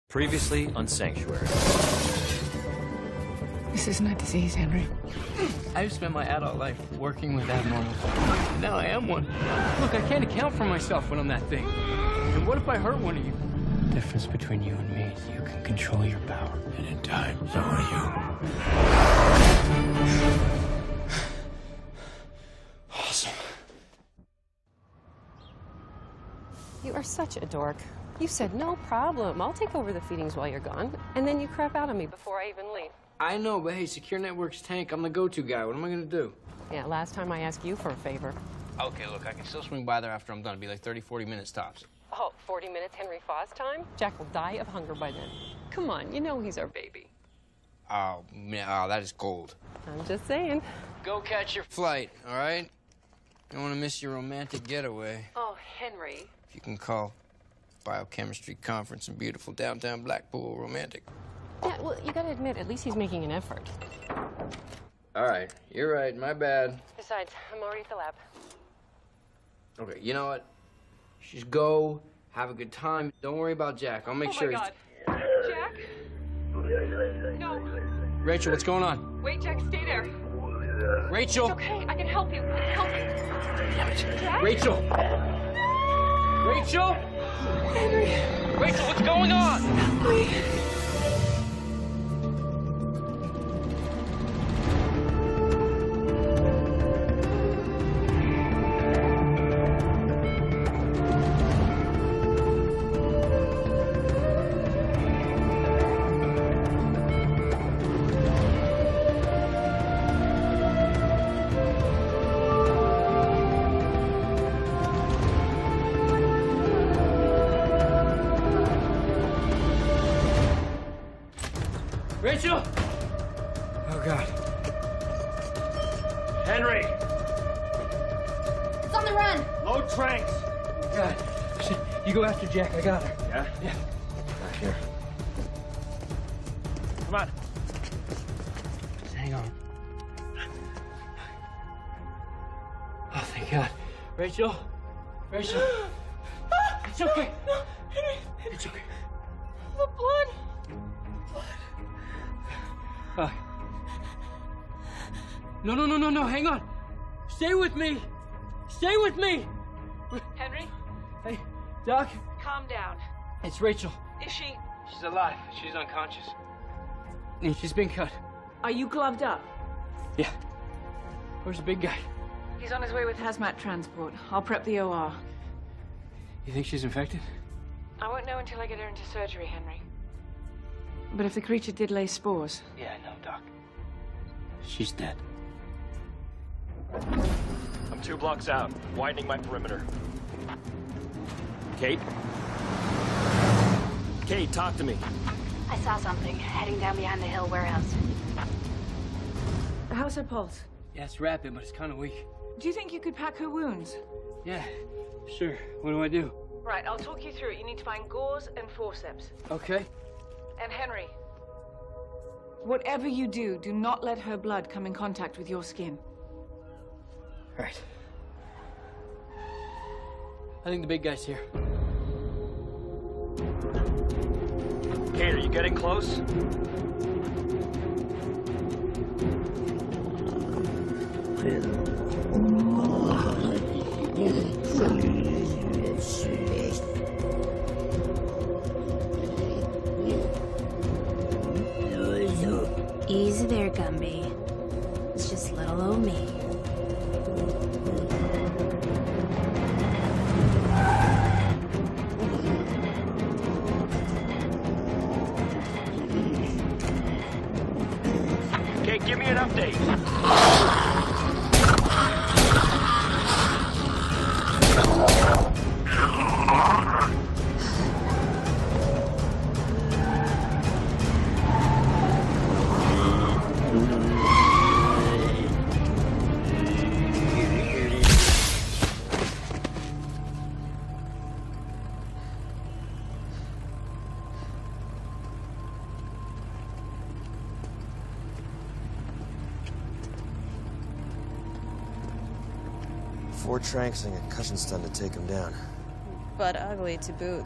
Previously on Sanctuary. This isn't a disease, Henry. I've spent my adult life working with abnormals. Now I am one. Look, I can't account for myself when I'm that thing. And what if I hurt one of you? The difference between you and me is you can control your power. And in time, so are you. Awesome. You are such a dork. You said, no problem. I'll take over the feedings while you're gone. And then you crap out on me before I even leave. I know, but hey, Secure Networks Tank, I'm the go-to guy. What am I gonna do? Yeah, last time I asked you for a favor. Okay, look, I can still swing by there after I'm done. It'll be like 30, 40 minutes tops. Oh, 40 minutes Henry Foss time? Jack will die of hunger by then. Come on, you know he's our baby. Oh, man, oh, that is cold. I'm just saying. Go catch your flight, all right? Don't want to miss your romantic getaway. Oh, Henry. If you can call biochemistry conference in beautiful downtown Blackpool romantic. Yeah, well, you gotta admit, at least he's making an effort. All right, you're right, my bad. Besides, I'm already at the lab. Okay, you know what? Just go, have a good time. Don't worry about Jack. I'll make sure Oh, my God. Jack? No. Rachel, what's going on? Wait, Jack, stay there. Rachel! It's okay, I can help you. I can help you. Damn it. Jack? Rachel! Rachel! Henry. Rachel, what's going on? Wait. Rachel! Oh, God. Henry! It's on the run! Load tranks! God. You go after Jack. I got her. Yeah? Yeah. Right here. Come on. Just hang on. Oh, thank God. Rachel? Rachel? It's okay. No, Henry. It's okay. The blood. No, hang on. Stay with me. Stay with me. Henry, Hey, Doc. calm down. It's Rachel. Is she... She's alive. She's unconscious. And she's been cut. Are you gloved up? Yeah. Where's the big guy? He's on his way with hazmat transport. I'll prep the OR. You think she's infected? I won't know until I get her into surgery, Henry. But if the creature did lay spores... Yeah, I know, Doc. She's dead. I'm 2 blocks out, widening my perimeter. Kate? Kate, talk to me. I saw something heading down behind the hill warehouse. How's her pulse? Yeah, it's rapid, but it's kind of weak. Do you think you could pack her wounds? Yeah, sure. What do I do? Right, I'll talk you through it. You need to find gauze and forceps. Okay. And Henry, whatever you do, do not let her blood come in contact with your skin. Right. I think the big guy's here. Kate, are you getting close? Easy there, Gumby. It's just little old me. Kate, give me an update. Four tranks and a concussion stun to take him down. But ugly to boot.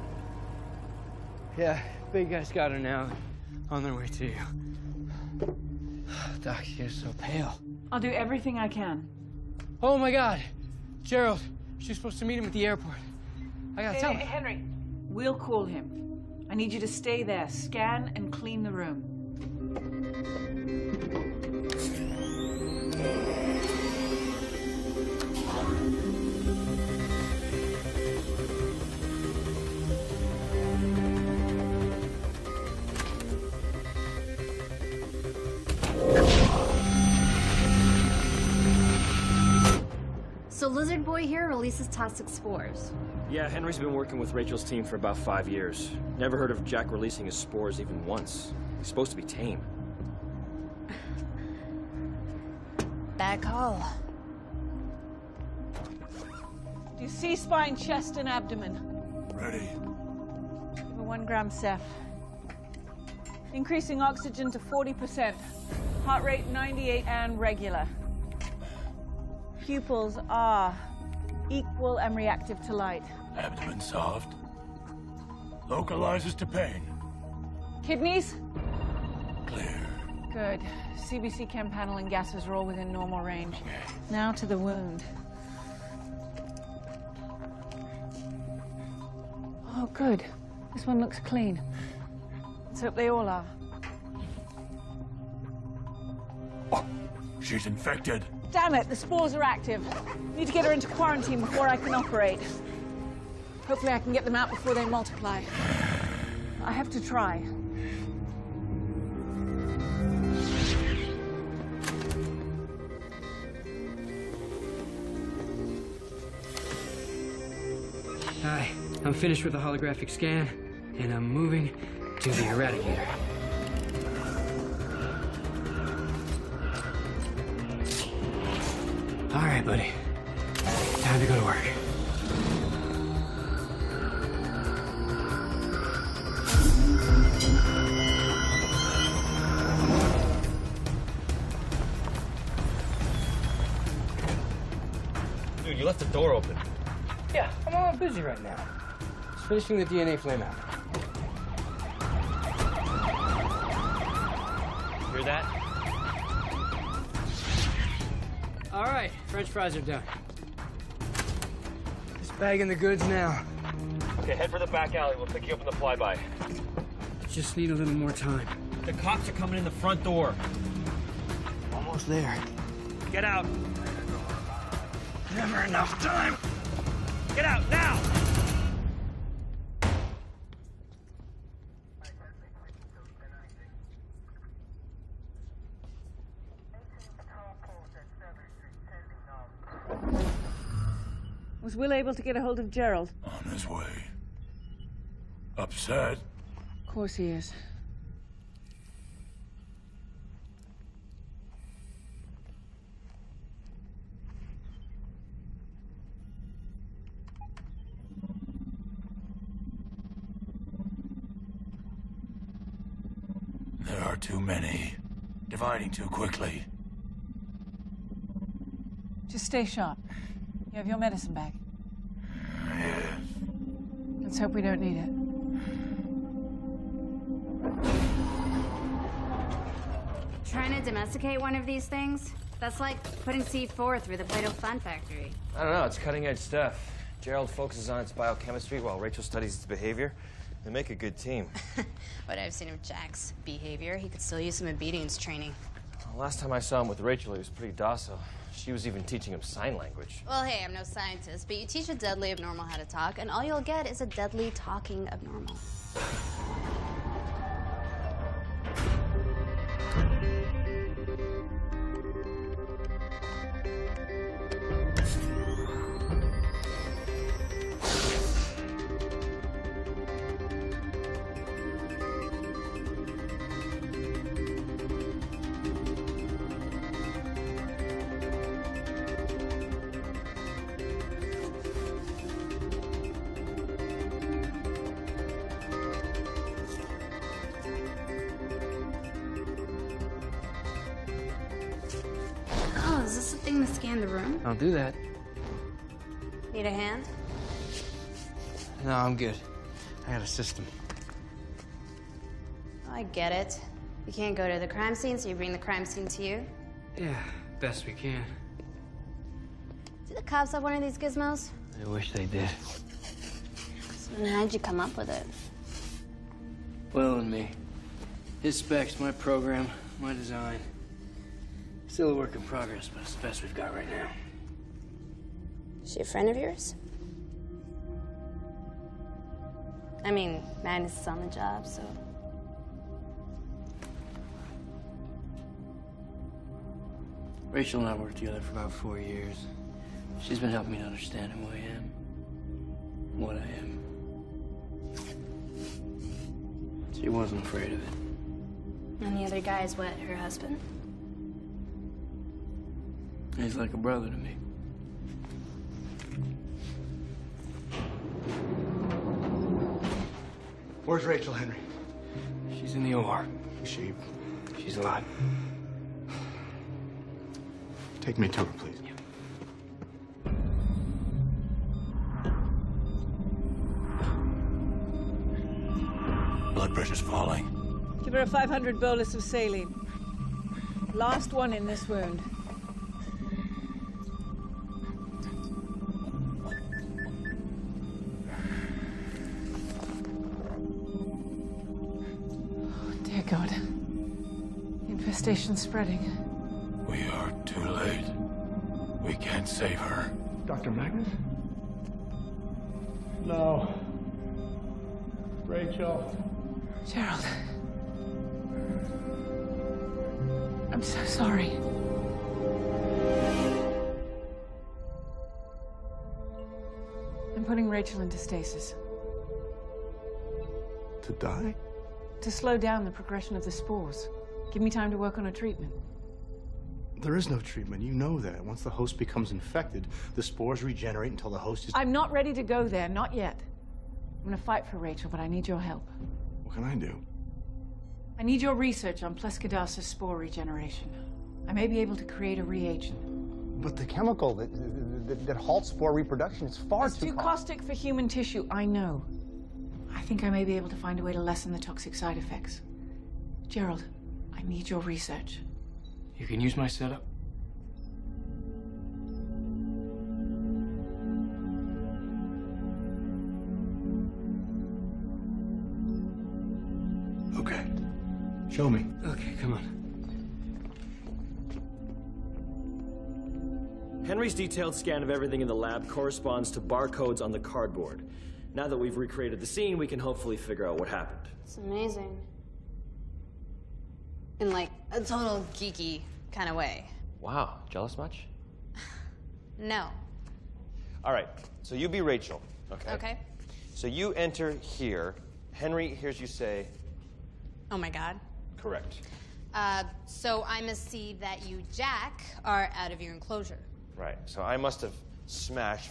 Yeah, big guys got her now. On their way to you. Doc, you're so pale. I'll do everything I can. Oh my God. Gerald, she's supposed to meet him at the airport. I gotta tell him. Henry, we'll call him. I need you to stay there, scan and clean the room. So Lizard Boy here releases toxic spores. Yeah, Henry's been working with Rachel's team for about 5 years. Never heard of Jack releasing his spores even once. He's supposed to be tame. Bad call. Do C-spine, chest, and abdomen. Ready. Give her 1 gram Ceph. Increasing oxygen to 40%. Heart rate 98 and regular. Pupils are equal and reactive to light. Abdomen soft. Localizes to pain. Kidneys? Clear. Good. CBC chem panel and gases are all within normal range. Now to the wound. Oh, good. This one looks clean. Let's hope they all are. Oh, she's infected. Damn it, the spores are active. Need to get her into quarantine before I can operate. Hopefully I can get them out before they multiply. I have to try. Hi, I'm finished with the holographic scan, and I'm moving to the Eradicator. All right, buddy. Time to go to work. Dude, you left the door open. Yeah, I'm all busy right now. Just finishing the DNA flame out. Hear that? All right, French fries are done. Just bagging the goods now. Okay, head for the back alley. We'll pick you up in the flyby. Just need a little more time. The cops are coming in the front door. Almost there. Get out. Never enough time. Get out, now! Was Will able to get a hold of Gerald? On his way. Upset. Of course he is. There are too many. Dividing too quickly. Just stay sharp. You have your medicine bag. Yes. Let's hope we don't need it. Trying to domesticate one of these things? That's like putting C4 through the Play-Doh Fun Factory. I don't know, it's cutting-edge stuff. Gerald focuses on its biochemistry while Rachel studies its behavior. They make a good team. What I've seen of Jack's behavior, he could still use some obedience training. Last time I saw him with Rachel, he was pretty docile. She was even teaching him sign language. Well, hey, I'm no scientist, but you teach a deadly abnormal how to talk, and all you'll get is a deadly talking abnormal. Oh, is this the thing to scan the room? I'll do that. Need a hand? No, I'm good. I got a system. Oh, is this the thing to scan the room? Need a hand? No, I'm good. I got a system. Need a hand? All I get it. You can't go to the crime scene, so you bring the crime scene to you. Yeah, best we can. Do the cops have one of these gizmos? I wish they did. So then how'd you come up with it? Will and me. His specs, my program, my design. Still a work in progress, but it's the best we've got right now. Is she a friend of yours? I mean, Magnus is on the job, so... Rachel and I worked together for about 4 years. She's been helping me to understand who I am, what I am. She wasn't afraid of it. And the other guy is what, her husband? He's like a brother to me. Where's Rachel, Henry? She's in the OR. She's alive. Take me to her, please. Blood pressure's falling. Give her a 500 bolus of saline. Last one in this wound. Oh, dear God. The infestation's spreading. We are too late. We can't save her. Dr. Magnus? No. Rachel. Gerald. I'm so sorry. I'm putting Rachel into stasis. To die? To slow down the progression of the spores. Give me time to work on a treatment. There is no treatment. You know that. Once the host becomes infected, the spores regenerate until the host is... I'm not ready to go there, not yet. I'm gonna fight for Rachel, but I need your help. What can I do? I need your research on Plescadasa spore regeneration. I may be able to create a reagent. But the chemical that halts spore reproduction is far It's too too caustic for human tissue, I know. I think I may be able to find a way to lessen the toxic side effects. Gerald, I need your research. You can use my setup. Okay. Show me. Okay, come on. Henry's detailed scan of everything in the lab corresponds to barcodes on the cardboard. Now that we've recreated the scene, we can hopefully figure out what happened. It's amazing. In like a total geeky kind of way. Wow, jealous much? No. All right, so you be Rachel, okay? Okay. So you enter here. Henry hears you say, Oh my God. correct. So I must see that you, Jack, are out of your enclosure. Right, so I must have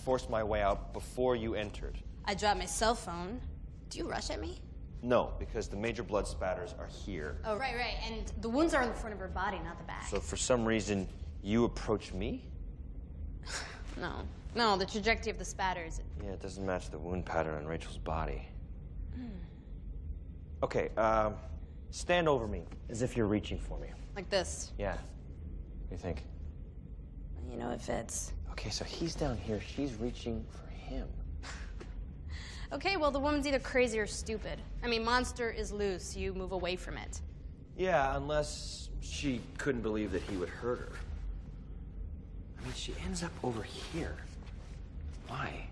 forced my way out before you entered. I dropped my cell phone. Do you rush at me? No, because the major blood spatters are here. Oh, right. And the wounds are in the front of her body, not the back. So for some reason, you approach me? No, the trajectory of the spatters. Yeah, it doesn't match the wound pattern on Rachel's body. Okay, stand over me, as if you're reaching for me. Like this. Yeah. What do you think? You know, it fits. Okay, so he's down here, she's reaching for him. Okay, well, the woman's either crazy or stupid. I mean, monster is loose. You move away from it. Yeah, unless she couldn't believe that he would hurt her. I mean, she ends up over here. Why?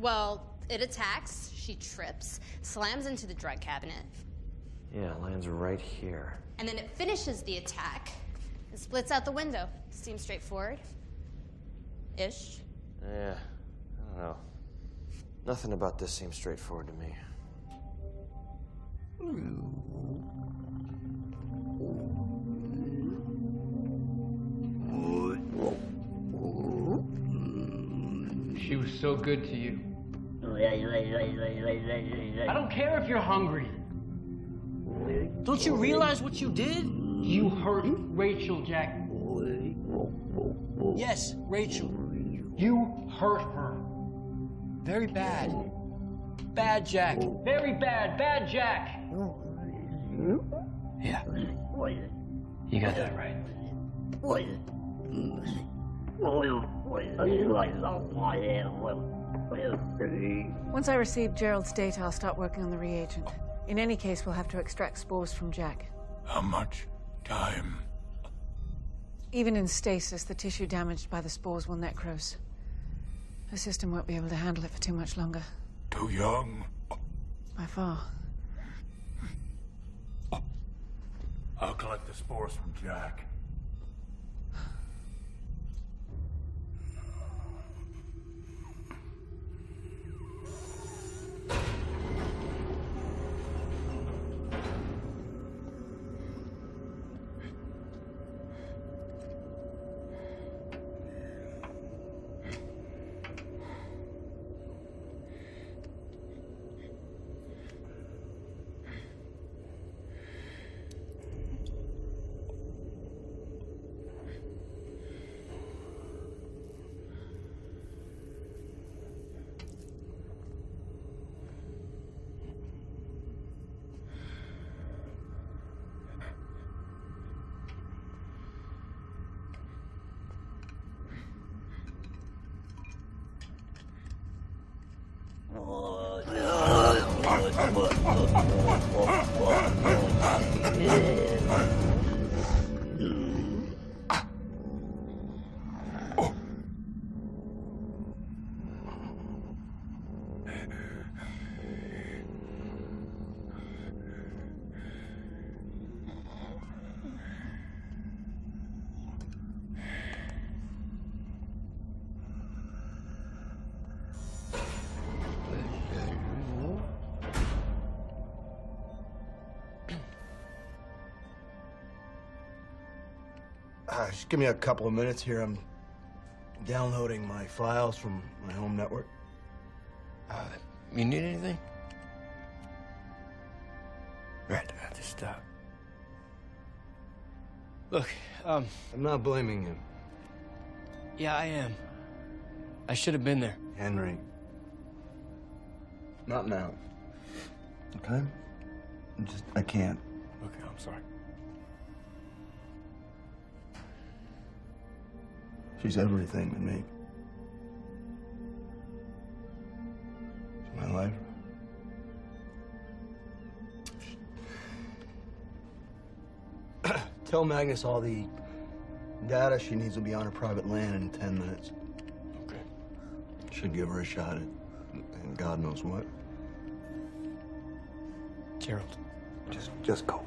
Well, it attacks, she trips, slams into the drug cabinet. Yeah, it lands right here. And then it finishes the attack and splits out the window. Seems straightforward. Ish. Yeah, I don't know. Nothing about this seems straightforward to me. She was so good to you. I don't care if you're hungry. Don't you realize what you did? You hurt Rachel, Jack. Yes, Rachel. You hurt her. Very bad. Bad Jack. Very bad. Bad Jack. Yeah. You got that right. Once I receive Gerald's data, I'll start working on the reagent. In any case, we'll have to extract spores from Jack. How much time? Even in stasis, the tissue damaged by the spores will necrose. Her system won't be able to handle it for too much longer. Too young? By far. I'll collect the spores from Jack. Just give me a couple of minutes here. I'm downloading my files from my home network. You need anything? Right, just, Look, I'm not blaming you. Yeah, I am. I should have been there. Henry. Not now. Okay? I can't. Okay, I'm sorry. She's everything to me. It's my life. Tell Magnus all the data she needs will be on her private land in 10 minutes. Okay. Should give her a shot at, and God knows what. Gerald. Just go.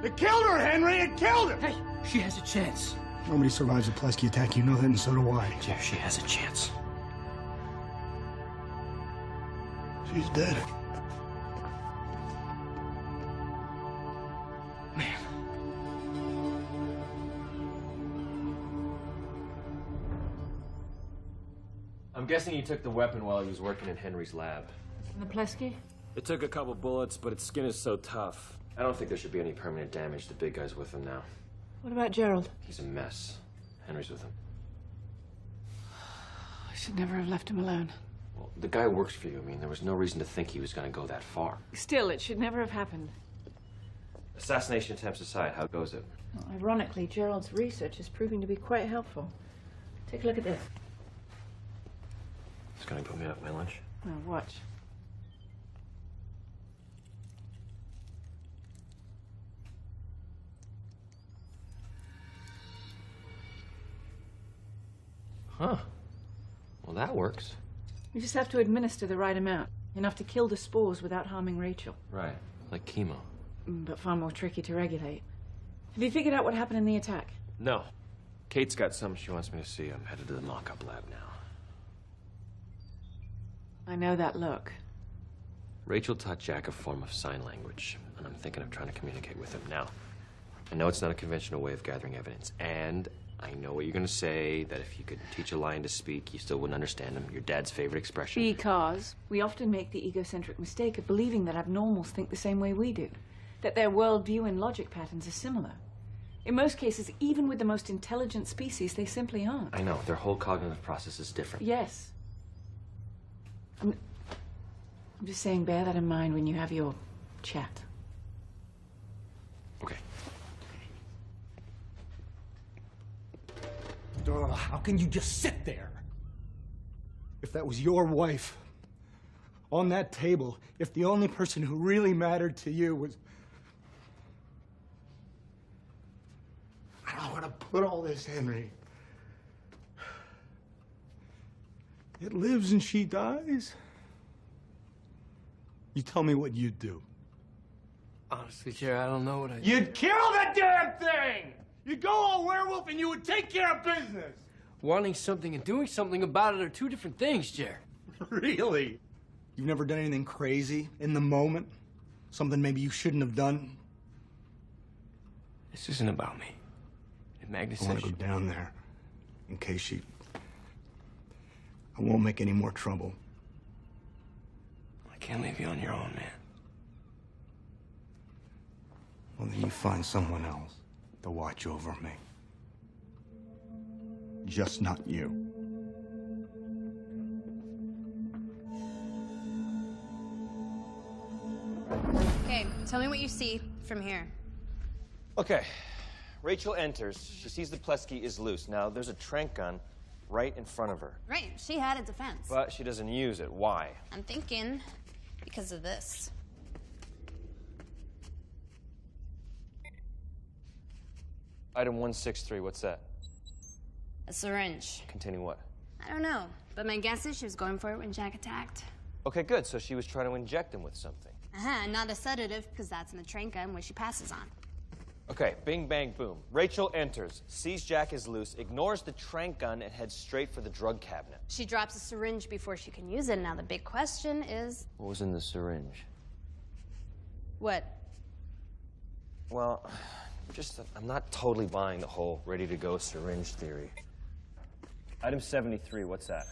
It killed her, Henry! It killed her! Hey, she has a chance. Nobody survives a Plesky attack. You know that, and so do I. Jeff, she has a chance. She's dead. Man. I'm guessing he took the weapon while he was working in Henry's lab. And the Plesky? It took a couple bullets, but its skin is so tough. I don't think there should be any permanent damage. The big guy's with him now. What about Gerald? He's a mess. Henry's with him. I should never have left him alone. Well, the guy works for you. I mean, there was no reason to think he was going to go that far. Still, it should never have happened. Assassination attempts aside, how goes it? Well, ironically, Gerald's research is proving to be quite helpful. Take a look at this. It's going to put me out my lunch. Now, watch. Huh. Well, that works. You just have to administer the right amount. Enough to kill the spores without harming Rachel. Right. Like chemo. But far more tricky to regulate. Have you figured out what happened in the attack? No. Kate's got something she wants me to see. I'm headed to the mock-up lab now. I know that look. Rachel taught Jack a form of sign language, and I'm thinking of trying to communicate with him now. I know it's not a conventional way of gathering evidence, and I know what you're going to say, that if you could teach a lion to speak, you still wouldn't understand him. Your dad's favorite expression. Because we often make the egocentric mistake of believing that abnormals think the same way we do. That their worldview and logic patterns are similar. In most cases, even with the most intelligent species, they simply aren't. I know. Their whole cognitive process is different. Yes. I'm just saying, bear that in mind when you have your chat. Okay. Darla, how can you just sit there? If that was your wife, on that table, if the only person who really mattered to you was... I don't know where to put all this, Henry. It lives and she dies. You tell me what you'd do. Honestly, Jerry, I don't know what I'd... You'd kill the damn thing! You'd go all werewolf and you would take care of business! Wanting something and doing something about it are two different things, Jerry. Really? You've never done anything crazy in the moment? Something maybe you shouldn't have done? This isn't about me. If Magnus I want says to go down there in case she... I won't make any more trouble. I can't leave you on your own, man. Well, then you find someone else to watch over me. Just not you. Okay, tell me what you see from here. Okay. Rachel enters. She sees the Plesky is loose. Now, there's a trank gun right in front of her. Right, she had a defense. But she doesn't use it. Why? I'm thinking because of this. Item 163, what's that? A syringe. Containing what? I don't know, but my guess is she was going for it when Jack attacked. Okay, good. So she was trying to inject him with something. Not a sedative, because that's in the train gun where she passes on. Okay, bing, bang, boom. Rachel enters, sees Jack is loose, ignores the trank gun, and heads straight for the drug cabinet. She drops a syringe before she can use it. Now the big question is... What was in the syringe? What? Well, I'm not totally buying the whole ready-to-go syringe theory. Item 73, what's that?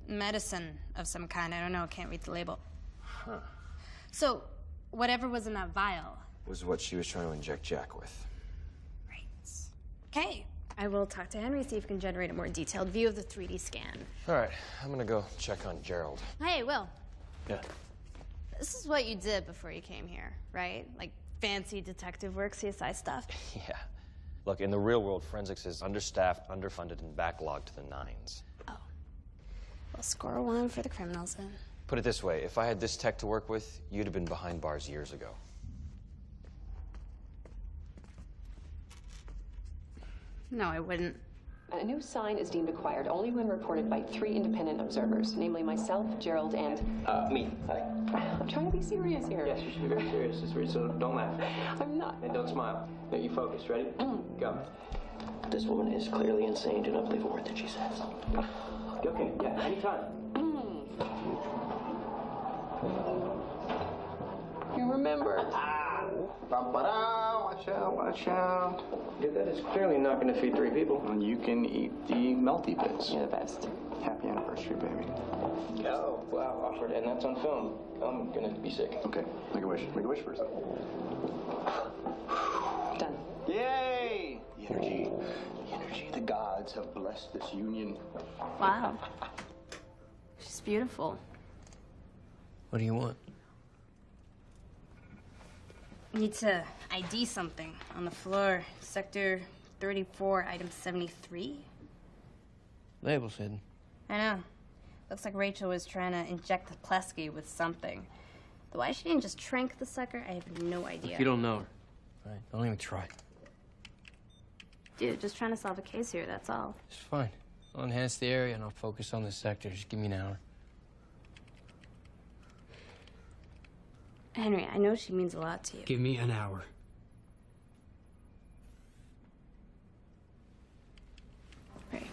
Medicine of some kind. I don't know. Can't read the label. Huh. So, whatever was in that vial... Was what she was trying to inject Jack with. Right. Okay. I will talk to Henry, see if he can generate a more detailed view of the 3D scan. All right, I'm gonna go check on Gerald. Hey, Will. Yeah. This is what you did before you came here, right? Like fancy detective work, CSI stuff? Yeah. Look, in the real world, forensics is understaffed, underfunded, and backlogged to the nines. Oh. Well, score one for the criminals then. Put it this way, if I had this tech to work with, you'd have been behind bars years ago. No, I wouldn't. A new sign is deemed acquired only when reported by 3 independent observers, namely myself, Gerald, and... Me. Hi. I'm trying to be serious here. Yes, you should be very serious. Just read, so don't laugh. I'm not. And don't smile. Now, you focused. Ready? Go. This woman is clearly insane. Do not believe a word that she says. Okay, yeah, anytime. You remember. Watch out, watch out. Yeah, that is clearly not going to feed 3 people. And you can eat the melty bits. You're the best. Happy anniversary, baby. Oh, wow, awkward. And that's on film. I'm going to be sick. Okay, make a wish. Make a wish first. Done. Yay! The energy. The gods have blessed this union. Wow. She's beautiful. What do you want? Need to ID something on the floor. Sector 34, item 73. Label's hidden. I know. Looks like Rachel was trying to inject the Plesky with something. Though why she didn't just trank the sucker, I have no idea. Look, you don't know her. All right, don't even try. Dude, just trying to solve a case here, that's all. It's fine. I'll enhance the area and I'll focus on the sector. Just give me an hour. Henry, I know she means a lot to you. Give me an hour. Right.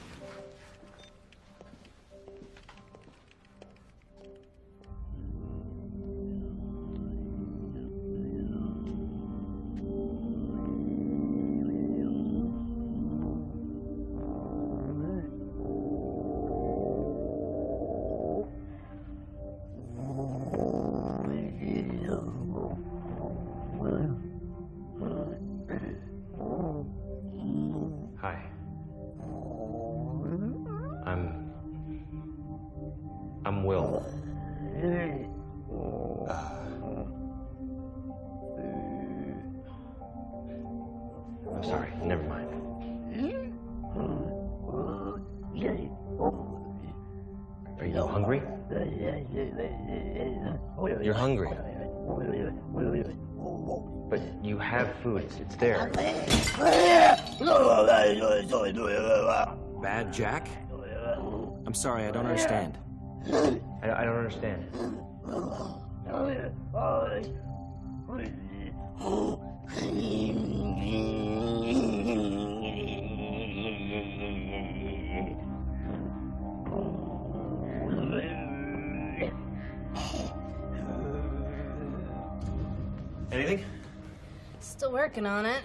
Hi. I'm Will. I'm sorry, never mind. Are you hungry? You're hungry. But you have food, it's there. Bad Jack? I'm sorry, I don't understand. I don't understand. Anything? Still working on it.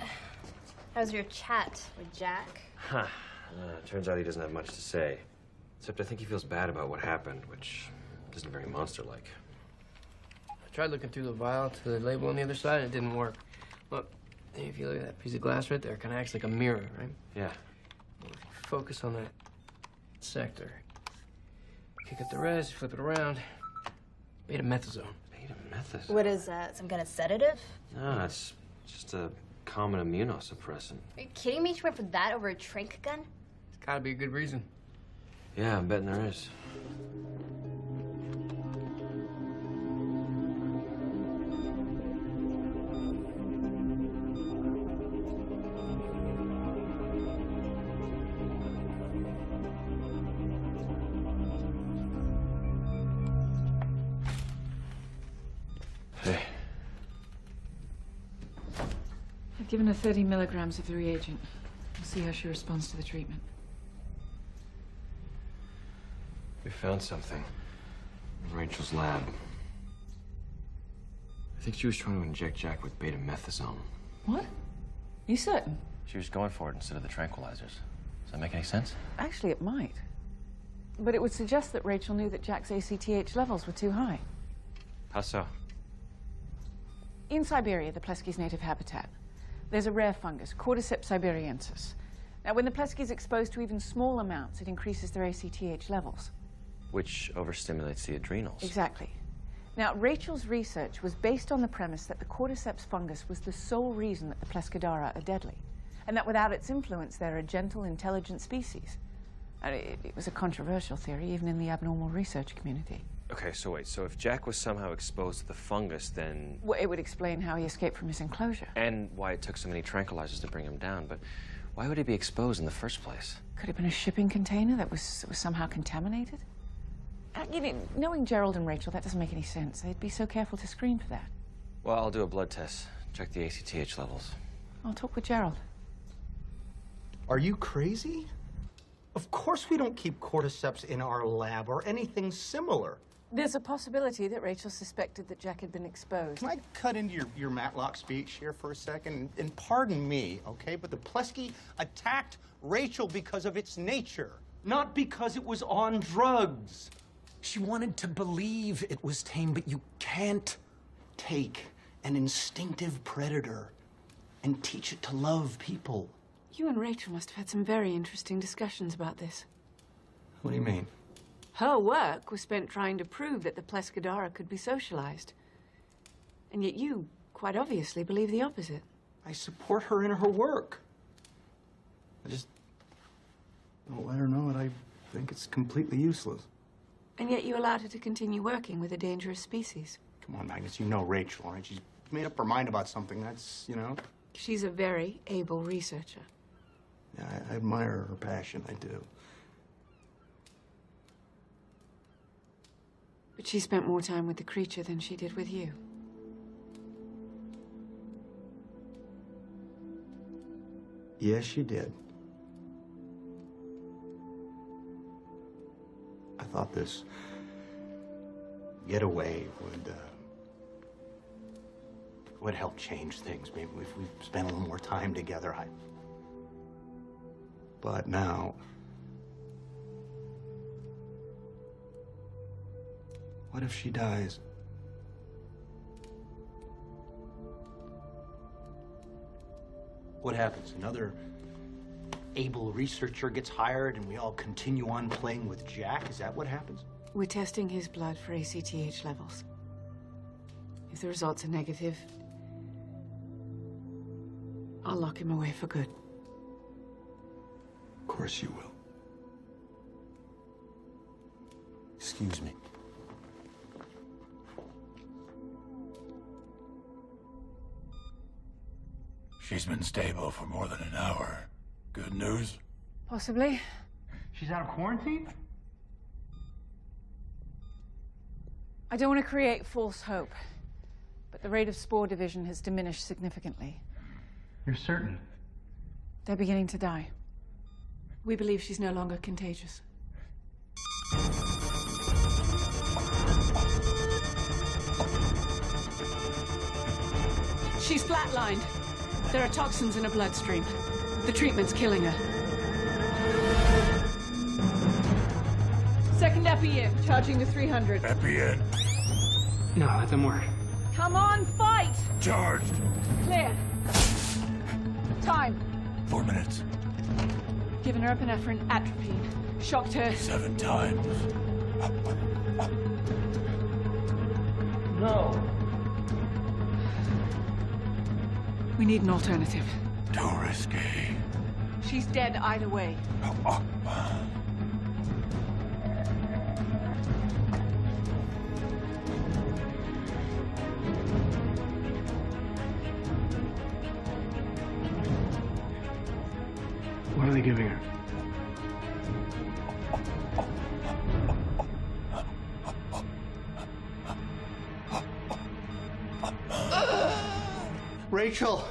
How's your chat with Jack? Huh. Turns out he doesn't have much to say. Except I think he feels bad about what happened, which isn't very monster-like. I tried looking through the vial to the label on the other side, and it didn't work. Look, if you look at that piece of glass right there, it kind of acts like a mirror, right? Yeah. Well, if you focus on that sector, kick up the res, flip it around, betamethasone. Betamethasone? What is that? Some kind of sedative? No, it's just a common immunosuppressant. Are you kidding me? She went for that over a trank gun? It's gotta be a good reason. Yeah, I'm betting there is. Hey. I've given her 30 milligrams of the reagent. We'll see how she responds to the treatment. We found something in Rachel's lab. I think she was trying to inject Jack with betamethasone. What? You certain? She was going for it instead of the tranquilizers. Does that make any sense? Actually, it might. But it would suggest that Rachel knew that Jack's ACTH levels were too high. How so? In Siberia, the Plesky's native habitat, there's a rare fungus, Cordyceps siberiensis. Now, when the Plesky is exposed to even small amounts, it increases their ACTH levels. Which overstimulates the adrenals. Exactly. Now, Rachel's research was based on the premise that the Cordyceps fungus was the sole reason that the Plescodara are deadly, and that without its influence, they're a gentle, intelligent species. And it was a controversial theory, even in the abnormal research community. Okay, so wait, so if Jack was somehow exposed to the fungus, then... Well, it would explain how he escaped from his enclosure. And why it took so many tranquilizers to bring him down, but why would he be exposed in the first place? Could have been a shipping container that was somehow contaminated. You know, knowing Gerald and Rachel, that doesn't make any sense. They'd be so careful to screen for that. Well, I'll do a blood test, check the ACTH levels. I'll talk with Gerald. Are you crazy? Of course we don't keep cordyceps in our lab or anything similar. There's a possibility that Rachel suspected that Jack had been exposed. Can I cut into your Matlock speech here for a second? And pardon me, okay, but the Plesky attacked Rachel because of its nature, not because it was on drugs. She wanted to believe it was tame, but you can't take an instinctive predator and teach it to love people. You and Rachel must have had some very interesting discussions about this. What do you mean? Her work was spent trying to prove that the Plescodara could be socialized. And yet you, quite obviously, believe the opposite. I support her in her work. I just don't let her know that I think it's completely useless. And yet you allowed her to continue working with a dangerous species. Come on, Magnus, you know Rachel, right? She's made up her mind about something. That's, you know. She's a very able researcher. Yeah, I admire her passion, I do. But she spent more time with the creature than she did with you. Yes, she did. I thought this getaway would help change things. Maybe if we spent a little more time together. But now, what if she dies? What happens? Another able researcher gets hired and we all continue on playing with Jack? Is that what happens? We're testing his blood for ACTH levels. If the results are negative, I'll lock him away for good. Of course you will. Excuse me. She's been stable for more than an hour. Good news? Possibly. She's out of quarantine? I don't want to create false hope, but the rate of spore division has diminished significantly. You're certain? They're beginning to die. We believe she's no longer contagious. She's flatlined. There are toxins in her bloodstream. The treatment's killing her. Second epi in, charging to 300. Epi in. No, let them work. Come on, fight! Charged. Clear. Time. 4 minutes. Given her epinephrine, atropine. Shocked her. 7 times. No. We need an alternative. Too risky. She's dead either way. What are they giving her? Rachel!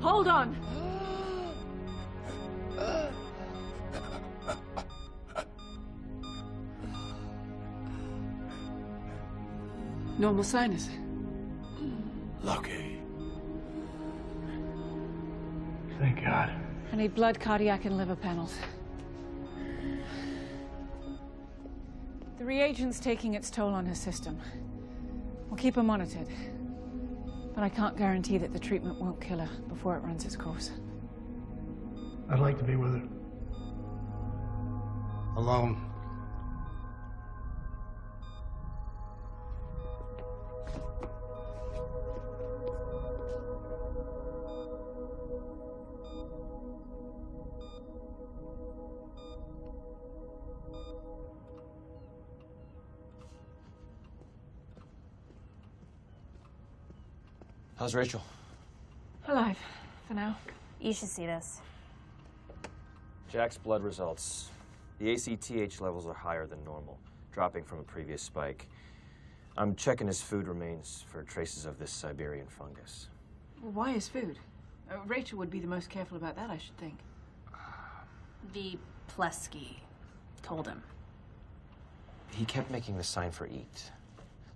Hold on! Normal sinus. Lucky. Thank God. I need blood, cardiac, and liver panels. The reagent's taking its toll on her system. We'll keep her monitored. But I can't guarantee that the treatment won't kill her before it runs its course. I'd like to be with her. Alone. How's Rachel? Alive, for now. You should see this. Jack's blood results. The ACTH levels are higher than normal, dropping from a previous spike. I'm checking his food remains for traces of this Siberian fungus. Well, why his food? Rachel would be the most careful about that, I should think. The Plesky told him. He kept making the sign for eat.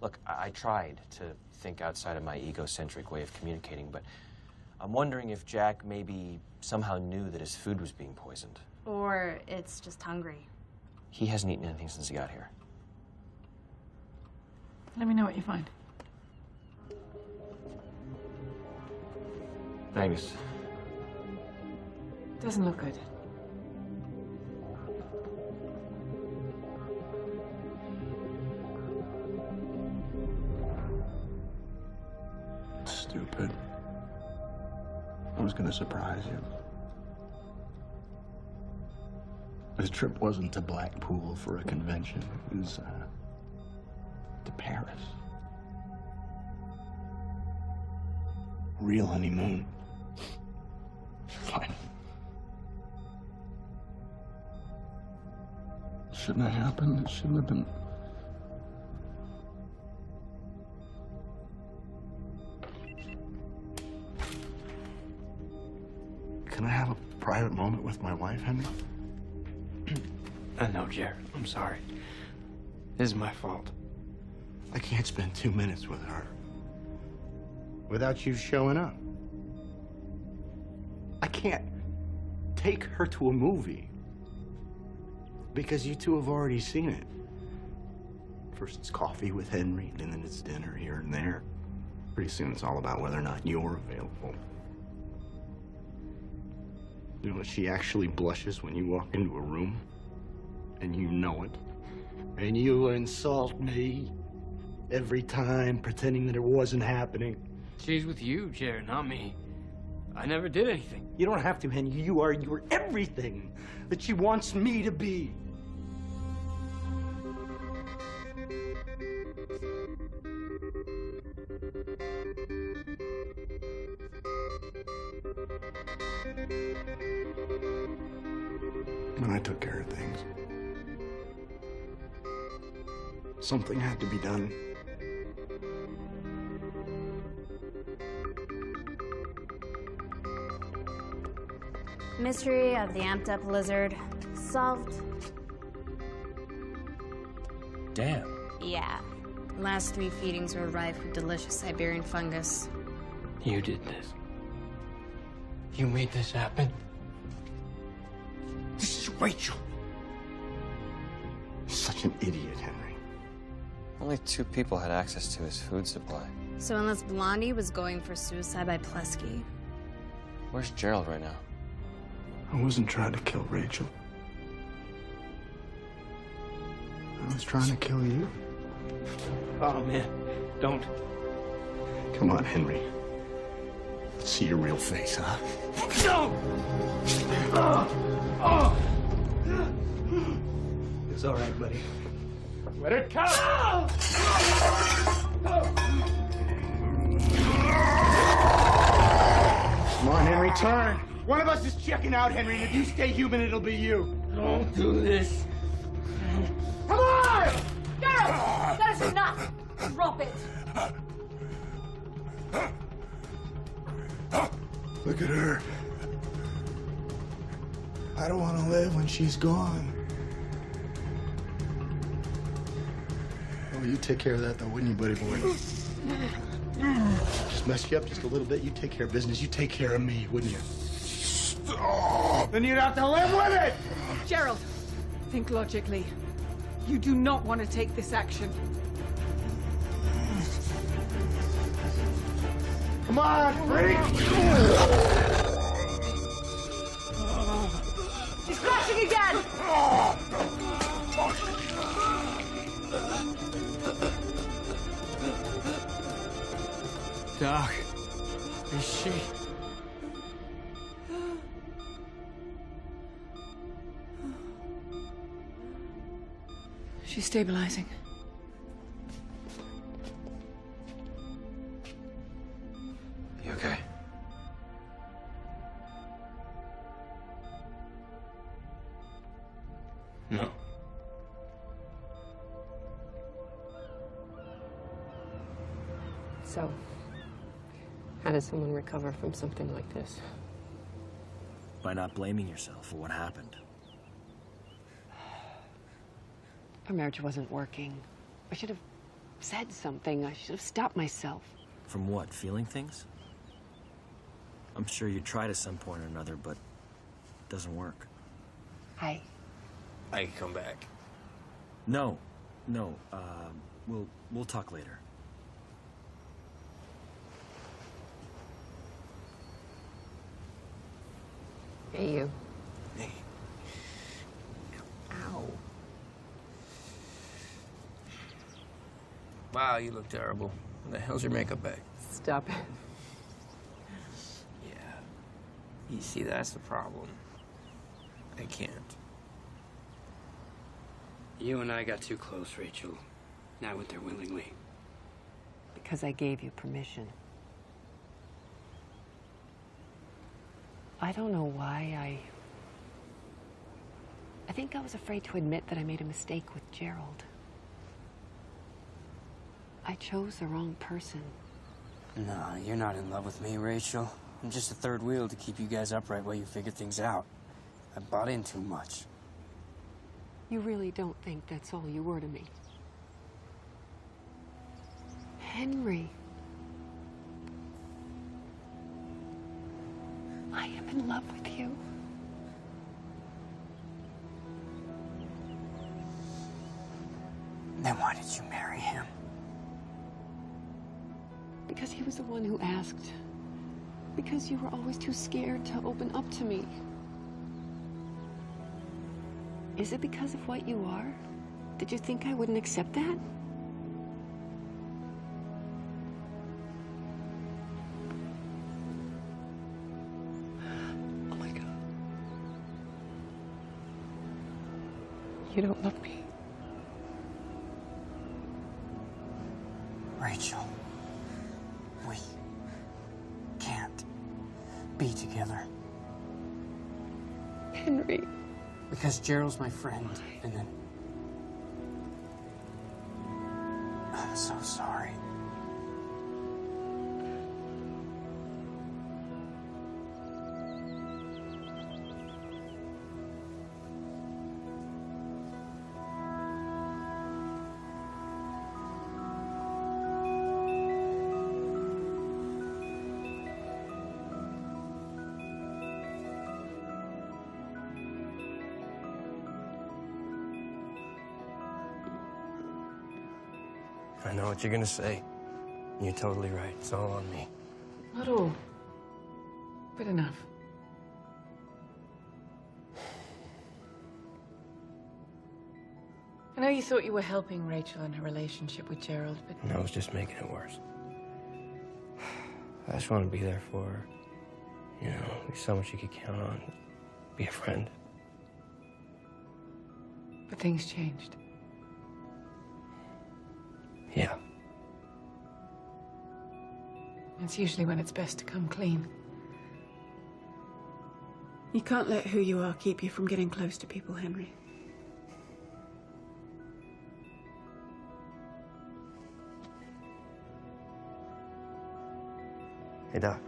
Look, I tried to think outside of my egocentric way of communicating, but I'm wondering if Jack maybe somehow knew that his food was being poisoned. Or it's just hungry. He hasn't eaten anything since he got here. Let me know what you find. Angus. Doesn't look good. Stupid. I was gonna surprise you. This trip wasn't to Blackpool for a convention. It was, to Paris. Real honeymoon. Fine. shouldn't have happened. It shouldn't have been. Can I have a private moment with my wife, Henry? No, Jared. I'm sorry. This is my fault. I can't spend 2 minutes with her without you showing up. I can't take her to a movie because you two have already seen it. First it's coffee with Henry, and then it's dinner here and there. Pretty soon it's all about whether or not you're available. You know, she actually blushes when you walk into a room, and you know it. And you insult me every time, pretending that it wasn't happening. She's with you, Jared, not me. I never did anything. You don't have to, Henry. You are everything that she wants me to be. And I took care of things. Something had to be done. Mystery of the amped up lizard solved. Damn. Yeah. Last 3 feedings were rife with delicious Siberian fungus. You did this. You made this happen. This is Rachel. Such an idiot, Henry. Only 2 people had access to his food supply. So unless Blondie was going for suicide by Plesky. Where's Gerald right now? I wasn't trying to kill Rachel. I was trying to kill you. Oh, man. Don't. Come on, Henry. See your real face, huh? No! It's all right, buddy. Let it come! Come on, Henry, turn. One of us is checking out, Henry, and if you stay human, it'll be you. Don't do this. Come on! Gerald! That is enough! Drop it! Look at her. I don't want to live when she's gone. Oh, you take care of that, though, wouldn't you, buddy boy? Just mess you up just a little bit. You take care of business. You take care of me, wouldn't you? Stop! Then you'd have to live with it! Gerald, think logically. You do not want to take this action. Come on, freak! She's crashing again! Doc, is she... She's stabilizing. You okay? No. So, how does someone recover from something like this? By not blaming yourself for what happened. Our marriage wasn't working. I should have said something. I should have stopped myself. From what? Feeling things? I'm sure you tried at some point or another, but it doesn't work. I can come back. No. We'll talk later. Hey, you. Hey. Ow. Wow, you look terrible. Where the hell's your makeup bag? Stop it. Yeah. You see, that's the problem. I can't. You and I got too close, Rachel. And I went there willingly. Because I gave you permission. I don't know why I think I was afraid to admit that I made a mistake with Gerald. I chose the wrong person. No, you're not in love with me, Rachel. I'm just a third wheel to keep you guys upright while you figure things out. I bought in too much. You really don't think that's all you were to me? Henry. I am in love with you. Then why did you marry him? Because he was the one who asked. Because you were always too scared to open up to me. Is it because of what you are? Did you think I wouldn't accept that? Oh my God. You don't love me. Rachel, we can't be together. Henry. Because Gerald's my friend, and then... I'm so sorry. I know what you're gonna say. You're totally right. It's all on me. Not all. But enough. I know you thought you were helping Rachel in her relationship with Gerald, but... And I was just making it worse. I just want to be there for her. You know, be someone she could count on. Be a friend. But things changed. Yeah. It's usually when it's best to come clean. You can't let who you are keep you from getting close to people, Henry. Hey, Doc.